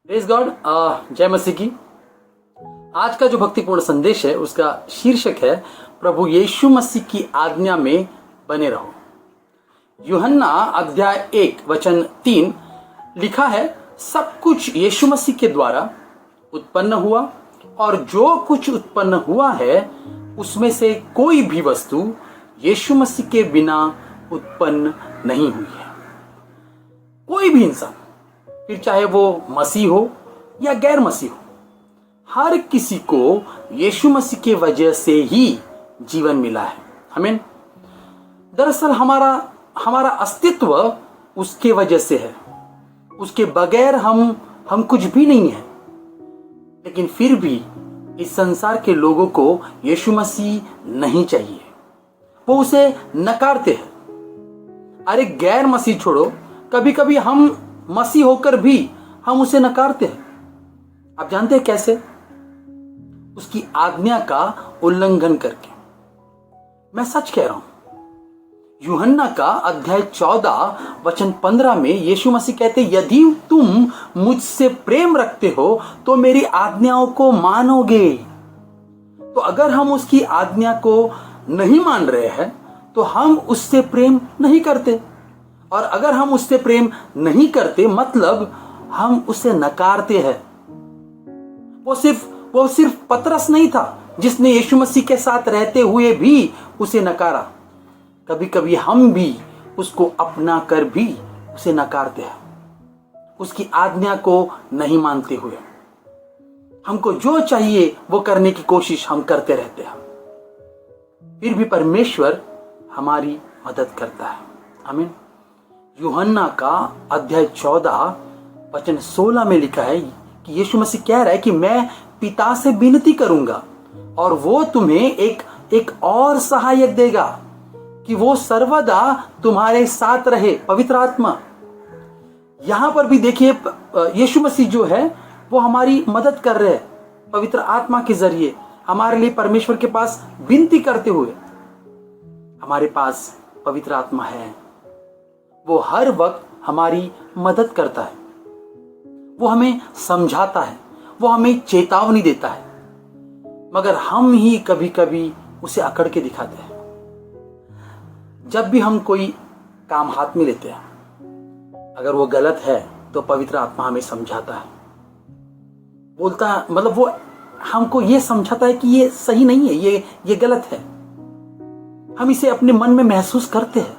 Praise God. जय मसीह की। आज का जो भक्तिपूर्ण संदेश है उसका शीर्षक है प्रभु यीशु मसीह की आज्ञा में बने रहो। यूहन्ना अध्याय 1 वचन 3 लिखा है, सब कुछ यीशु मसीह के द्वारा उत्पन्न हुआ और जो कुछ उत्पन्न हुआ है उसमें से कोई भी वस्तु यीशु मसीह के बिना उत्पन्न नहीं हुई है। कोई भी इंसान, फिर चाहे वो मसीह हो या गैर मसीह हो, हर किसी को यीशु मसीह के वजह से ही जीवन मिला है। आमीन। दरअसल हमारा अस्तित्व उसके वजह से है। उसके बगैर हम कुछ भी नहीं है। लेकिन फिर भी इस संसार के लोगों को यीशु मसीह नहीं चाहिए, वो उसे नकारते हैं। अरे गैर मसीह छोड़ो, कभी कभी हम मसीह होकर भी हम उसे नकारते हैं। आप जानते हैं कैसे? उसकी आज्ञा का उल्लंघन करके। मैं सच कह रहा हूं। यूहन्ना का अध्याय 14 वचन 15 में यीशु मसीह कहते, यदि तुम मुझसे प्रेम रखते हो तो मेरी आज्ञाओं को मानोगे। तो अगर हम उसकी आज्ञा को नहीं मान रहे हैं तो हम उससे प्रेम नहीं करते, और अगर हम उससे प्रेम नहीं करते मतलब हम उसे नकारते हैं। वो सिर्फ पतरस नहीं था जिसने यीशु मसीह के साथ रहते हुए भी उसे नकारा। कभी कभी हम भी उसको अपना कर भी उसे नकारते हैं, उसकी आज्ञा को नहीं मानते हुए। हमको जो चाहिए वो करने की कोशिश हम करते रहते हैं। फिर भी परमेश्वर हमारी मदद करता है। आमीन। यूहन्ना का अध्याय 14 वचन 16 में लिखा है कि यीशु मसीह कह रहा है कि मैं पिता से विनती करूंगा और वो तुम्हें एक और सहायक देगा कि वो सर्वदा तुम्हारे साथ रहे, पवित्र आत्मा। यहां पर भी देखिए, यीशु मसीह जो है वो हमारी मदद कर रहे हैं पवित्र आत्मा के जरिए, हमारे लिए परमेश्वर के पास विनती करते हुए। हमारे पास पवित्र आत्मा है, वो हर वक्त हमारी मदद करता है, वो हमें समझाता है, वो हमें चेतावनी देता है, मगर हम ही कभी कभी उसे अकड़ के दिखाते हैं। जब भी हम कोई काम हाथ में लेते हैं, अगर वो गलत है तो पवित्र आत्मा हमें समझाता है, बोलता है, मतलब वो हमको ये समझाता है कि ये सही नहीं है, ये गलत है। हम इसे अपने मन में महसूस करते हैं।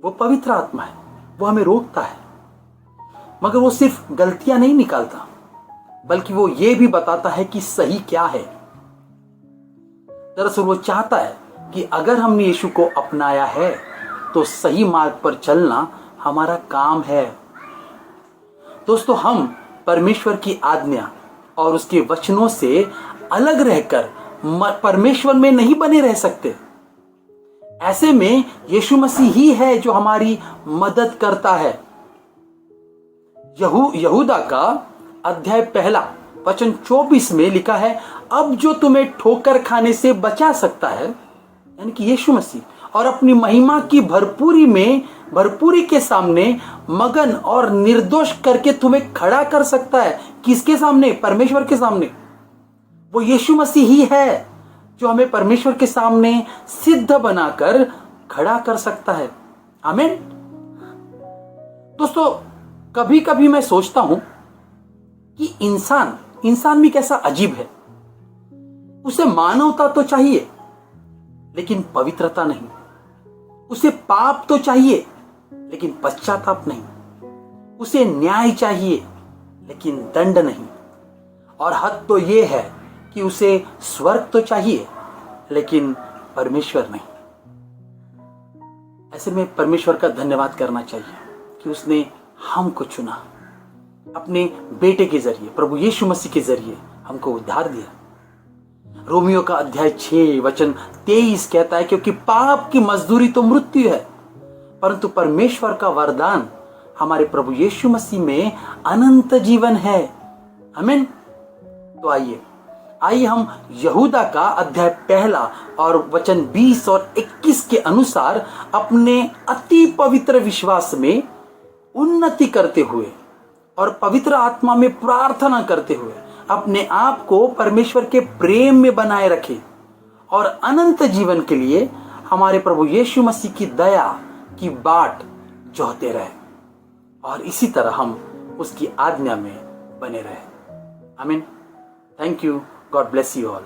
वो पवित्र आत्मा है, वो हमें रोकता है, मगर वो सिर्फ गलतियां नहीं निकालता, बल्कि वो ये भी बताता है कि सही क्या है। दरअसल वो चाहता है कि अगर हमने यीशु को अपनाया है तो सही मार्ग पर चलना हमारा काम है। दोस्तों, हम परमेश्वर की आज्ञा और उसके वचनों से अलग रहकर परमेश्वर में नहीं बने रह सकते। ऐसे में यीशु मसीह ही है जो हमारी मदद करता है। यहूदा का अध्याय 1 वचन 24 में लिखा है, अब जो तुम्हें ठोकर खाने से बचा सकता है, यानी कि यीशु मसीह, और अपनी महिमा की भरपूरी के सामने मगन और निर्दोष करके तुम्हें खड़ा कर सकता है। किसके सामने? परमेश्वर के सामने। वो यीशु मसीह ही है जो हमें परमेश्वर के सामने सिद्ध बनाकर खड़ा कर सकता है। आमीन। दोस्तों, कभी कभी मैं सोचता हूं कि इंसान भी कैसा अजीब है। उसे मानवता तो चाहिए लेकिन पवित्रता नहीं, उसे पाप तो चाहिए लेकिन पश्चाताप नहीं, उसे न्याय चाहिए लेकिन दंड नहीं, और हद तो यह है कि उसे स्वर्ग तो चाहिए लेकिन परमेश्वर नहीं। ऐसे में परमेश्वर का धन्यवाद करना चाहिए कि उसने हमको चुना, अपने बेटे के जरिए, प्रभु यीशु मसीह के जरिए हमको उद्धार दिया। रोमियो का अध्याय 6 वचन 23 कहता है, क्योंकि पाप की मजदूरी तो मृत्यु है, परंतु परमेश्वर का वरदान हमारे प्रभु यीशु मसीह में अनंत जीवन है। आमीन। तो आइए हम यहूदा का अध्याय 1 और वचन 20 और 21 के अनुसार अपने अति पवित्र विश्वास में उन्नति करते हुए और पवित्र आत्मा में प्रार्थना करते हुए अपने आप को परमेश्वर के प्रेम में बनाए रखें और अनंत जीवन के लिए हमारे प्रभु यीशु मसीह की दया की बाट जोहते रहे और इसी तरह हम उसकी आज्ञा में बने रहे। आमीन। Thank you. God bless you all.